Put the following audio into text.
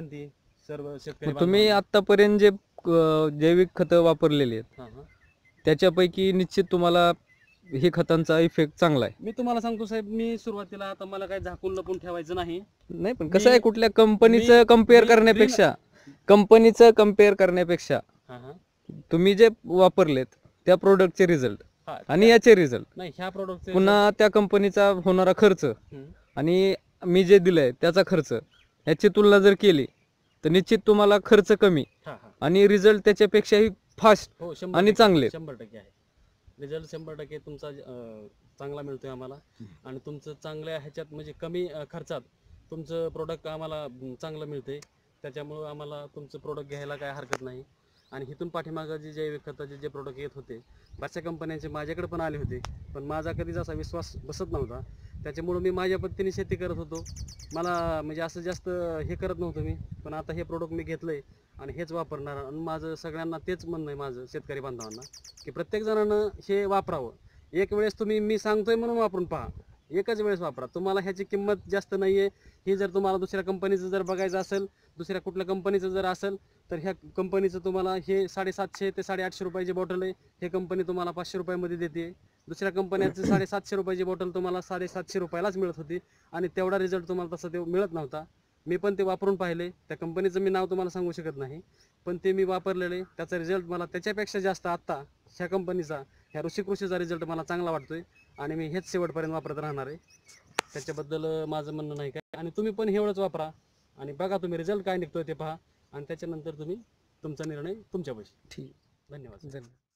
ती सर्व शेतकरी तुम्ही आतापर्यंत जे जैविक खतं वापरलेली आहेत हां हां त्याच्यापैकी निश्चित तुम्हाला हे खतांचा इफेक्ट चांगला आहे. मी तुम्हाला सांगतो साहेब, मी सुरुवातीला आता मला काय झाकून लपून ठेवायचं नाही. नाही पण कसं आहे, कुठल्या कंपनीचं मी- कम्पेअर मी करण्यापेक्षा हां हां तुम्ही जे वापरलेत त्या प्रोडक्टचे रिझल्ट हां आणि याचे रिझल्ट, नाही, ह्या प्रोडक्टचे पुन्हा त्या कंपनीचा होणारा खर्च आणि मी जे दिलंय त्याचा खर्च याची तुलना जर केली तर निश्चित तुम्हाला खर्च कमी हां हां आणि रिझल्ट त्याच्यापेक्षाही फास्ट हो, आणि चांगले. 100% आहे. रिझल्ट 100% तुमचा चांगला मिळतोय आम्हाला. आणि तुमचं चांगल्या ह्याच्यात म्हणजे कमी खर्चात तुमचं प्रोडक्ट आम्हाला चांगलं मिळते. त्याच्यामुळं आम्हाला तुमचं प्रोडक्ट घ्यायला काय हरकत नाही. आणि इथून पाठीमागं जे जैविक खताचे जे प्रोडक्ट येत होते बऱ्याचशा कंपन्यांचे माझ्याकडे पण आले होते, पण माझा कधीच असा विश्वास बसत नव्हता. त्याच्यामुळं मी माझ्या पद्धतीने शेती करत होतो. मला म्हणजे असं जास्त हे करत नव्हतं मी. पण आता हे प्रोडक्ट मी घेतलं आहे आणि हेच वापरणार. आणि माझं सगळ्यांना तेच म्हणणं आहे, माझं शेतकरी बांधवांना, की प्रत्येक जणानं हे वापरावं. एक वेळेस तुम्ही मी सांगतोय म्हणून वापरून पहा, एकच वेळेस वापरा. तुम्हाला ह्याची किंमत जास्त नाही आहे. ही जर तुम्हाला दुसऱ्या कंपनीचं जर बघायचं असेल, दुसऱ्या कुठल्या कंपनीचं जर असेल, तर ह्या कंपनीचं तुम्हाला हे 750 ते 850 रुपयाची बॉटल आहे. हे कंपनी तुम्हाला 500 रुपयामध्ये देते. दुसऱ्या कंपन्याचं 750 रुपयाची बॉटल तुम्हाला 750 रुपयालाच मिळत होती आणि तेवढा रिझल्ट तुम्हाला तसा ते मिळत नव्हता. मी पण ते वापरून पाहिले. त्या कंपनीचं मी नाव तुम्हाला सांगू शकत नाही, पण ते मी वापरलेले. त्याचा रिझल्ट मला त्याच्यापेक्षा जास्त आत्ता ह्या कंपनीचा, ह्या ऋषी कृषीचा रिझल्ट मला चांगला वाटतोय आणि मी हेच शेवटपर्यंत वापरत राहणार आहे. त्याच्याबद्दल माझं म्हणणं नाही काय. आणि तुम्ही पण एवढंच वापरा आणि बघा तुम्ही रिझल्ट काय निघतोय ते पहा आणि त्याच्यानंतर तुम्ही तुमचा निर्णय तुमच्यापाशी. ठीक, धन्यवाद. धन्यवाद.